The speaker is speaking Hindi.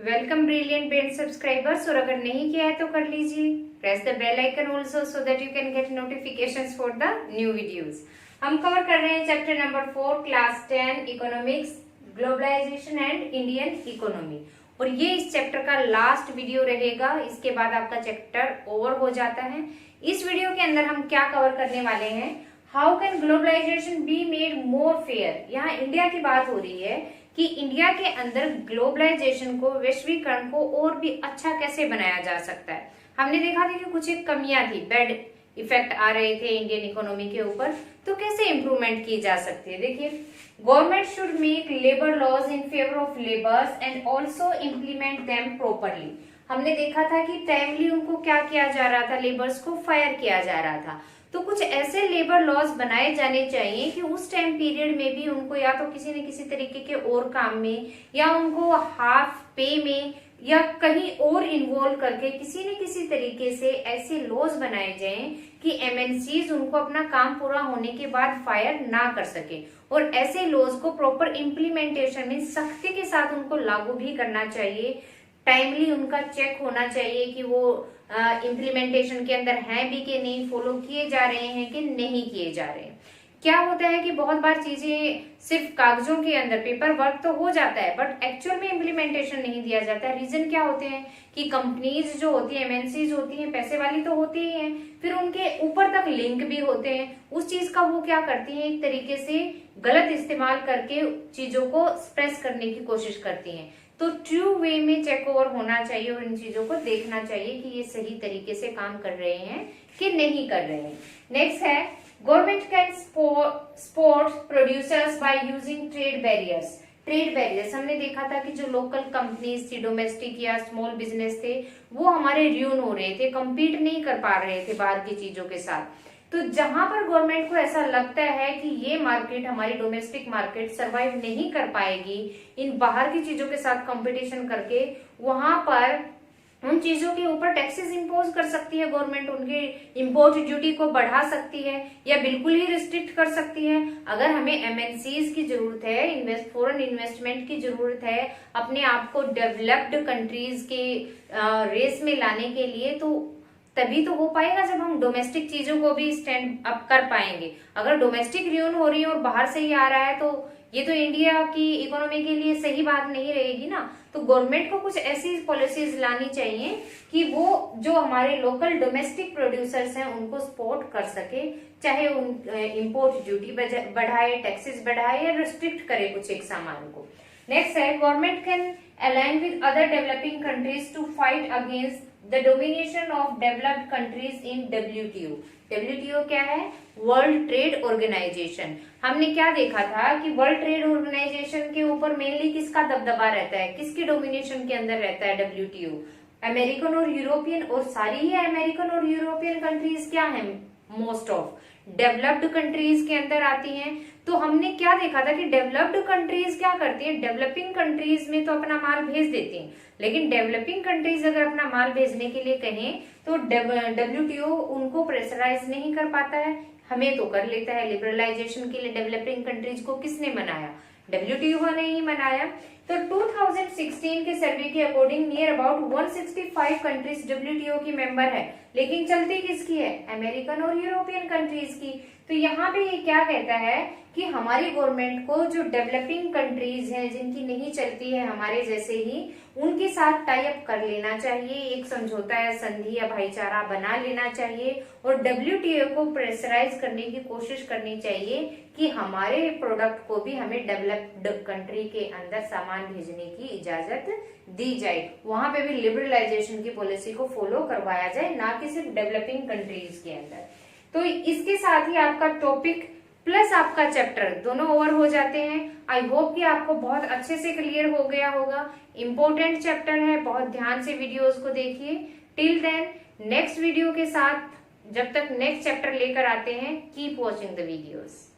Welcome brilliant brain subscribers. और अगर नहीं किया है तो कर लीजिए, press the bell icon also so that you can get notifications for the new videos. हम कवर कर रहे हैं chapter number 4 class 10 economics, globalisation and Indian economy. और ये इस चैप्टर का लास्ट वीडियो रहेगा, इसके बाद आपका चैप्टर ओवर हो जाता है। इस वीडियो के अंदर हम क्या कवर करने वाले हैं, how can globalisation be made more fair. यहाँ इंडिया की बात हो रही है कि इंडिया के अंदर ग्लोबलाइजेशन को, वैश्वीकरण को और भी अच्छा कैसे बनाया जा सकता है। हमने देखा था कि कुछ एक कमियां थी, बैड इफेक्ट आ रहे थे इंडियन इकोनॉमी के ऊपर, तो कैसे इंप्रूवमेंट की जा सकती है। देखिए, government should make labour laws in favour of labours and also implement them properly. हमने देखा था कि टाइमली उनको क्या किया जा रहा था, लेबर्स को फायर किया जा रहा था। तो कुछ ऐसे लेबर लॉज बनाए जाने चाहिए कि उस टाइम पीरियड में भी उनको या तो किसी न किसी तरीके के और काम में, या उनको हाफ पे में, या कहीं और इन्वॉल्व करके किसी न किसी तरीके से ऐसे लॉज बनाए जाएं कि एमएनसीज उनको अपना काम पूरा होने के बाद फायर ना कर सके। और ऐसे लॉज को प्रॉपर इम्प्लीमेंटेशन में सख्ती के साथ उनको लागू भी करना चाहिए। टाइमली उनका चेक होना चाहिए कि वो इम्प्लीमेंटेशन के अंदर हैं भी कि नहीं, फॉलो किए जा रहे हैं कि नहीं किए जा रहे हैं। क्या होता है कि बहुत बार चीजें सिर्फ कागजों के अंदर पेपर वर्क तो हो जाता है, बट एक्चुअल में इम्प्लीमेंटेशन नहीं दिया जाता है। रीजन क्या होते हैं कि कंपनीज जो होती है, एमएनसीज होती हैं, पैसे वाली तो होती ही हैं, फिर उनके ऊपर तक लिंक भी होते हैं। उस चीज का वो क्या करती हैं, एक तरीके से गलत इस्तेमाल करके चीजों को स्प्रेस करने की कोशिश करती हैं। तो ट्रू वे में चेक ओवर होना चाहिए और इन चीजों को देखना चाहिए कि ये सही तरीके से काम कर रहे हैं कि नहीं कर रहे हैं। नेक्स्ट है, government can support producers by using trade barriers. Trade barriers हमने देखा था कि जो लोकल कंपनीज थी, डोमेस्टिक या स्मॉल बिजनेस थे, वो हमारे र्यून हो रहे थे, compete नहीं कर पा रहे थे बाहर की चीजों के साथ। तो जहां पर गवर्नमेंट को ऐसा लगता है कि ये मार्केट, हमारी डोमेस्टिक मार्केट सर्वाइव नहीं कर पाएगी इन बाहर की चीजों के साथ कंपटीशन करके, वहां पर उन चीजों के ऊपर टैक्सेस इंपोज कर सकती है गवर्नमेंट, उनके इंपोर्ट ड्यूटी को बढ़ा सकती है या बिल्कुल ही रिस्ट्रिक्ट कर सकती है। अगर हमें एमएनसीज की जरूरत है, फॉरेन इन्वेस्टमेंट की जरूरत है अपने आप को डेवलप्ड कंट्रीज के रेस में लाने के लिए, तो तभी तो हो पाएगा जब हम डोमेस्टिक चीजों को भी स्टैंड अप कर पाएंगे। अगर डोमेस्टिक र्यून हो रही है और बाहर से ही आ रहा है, तो ये तो इंडिया की इकोनॉमी के लिए सही बात नहीं रहेगी ना। तो गवर्नमेंट को कुछ ऐसी पॉलिसीज लानी चाहिए कि वो जो हमारे लोकल डोमेस्टिक प्रोड्यूसर्स हैं उनको सपोर्ट कर सके, चाहे उन इंपोर्ट ड्यूटी बढ़ाए, टैक्सेस बढ़ाए या रिस्ट्रिक्ट करे कुछ एक सामान को। नेक्स्ट है, government can align with other developing countries to fight against the domination of developed countries in WTO। WTO क्या है? World trade organisation. हमने क्या देखा था कि वर्ल्ड ट्रेड ऑर्गेनाइजेशन के ऊपर मेनली किसका दबदबा रहता है, किसकी डोमिनेशन के अंदर रहता है WTO? अमेरिकन और यूरोपियन। और सारी ही अमेरिकन और यूरोपियन कंट्रीज क्या है, मोस्ट ऑफ डेवलप्ड कंट्रीज के अंदर आती हैं। तो हमने क्या देखा था कि डेवलप्ड कंट्रीज क्या करती है, डेवलपिंग कंट्रीज में तो अपना माल भेज देती हैं, लेकिन डेवलपिंग कंट्रीज अगर अपना माल भेजने के लिए कहें तो WTO उनको प्रेशराइज नहीं कर पाता है, हमें तो कर लेता है। लिबरलाइजेशन के लिए डेवलपिंग कंट्रीज को किसने मनाया? WTO ने ही मनाया। तो 2016 के सर्वे के according near about 165 countries WTO की मेंबर है, लेकिन चलती किसकी है? अमेरिकन और यूरोपियन कंट्रीज की। तो यहाँ पे ये क्या कहता है कि हमारी गवर्नमेंट को जो डेवलपिंग कंट्रीज हैं, जिनकी नहीं चलती है हमारे जैसे ही, उनके साथ टाई अप कर लेना चाहिए, एक समझौता या संधि या भाईचारा बना लेना चाहिए और WTO को प्रेशराइज करने की कोशिश करनी चाहिए कि हमारे प्रोडक्ट को भी हमें डेवलप्ड कंट्री के अंदर सामान भेजने की इजाजत दी जाए, वहां पे भी लिबरलाइजेशन की पॉलिसी को फॉलो करवाया जाए, ना कि सिर्फ डेवलपिंग कंट्रीज के अंदर। तो इसके साथ ही आपका टॉपिक प्लस आपका चैप्टर दोनों ओवर हो जाते हैं। आई होप कि आपको बहुत अच्छे से क्लियर हो गया होगा। इंपॉर्टेंट चैप्टर है, बहुत ध्यान से वीडियोस को देखिए। टिल देन नेक्स्ट वीडियो के साथ, जब तक नेक्स्ट चैप्टर लेकर आते हैं, कीप वॉचिंग द वीडियोस।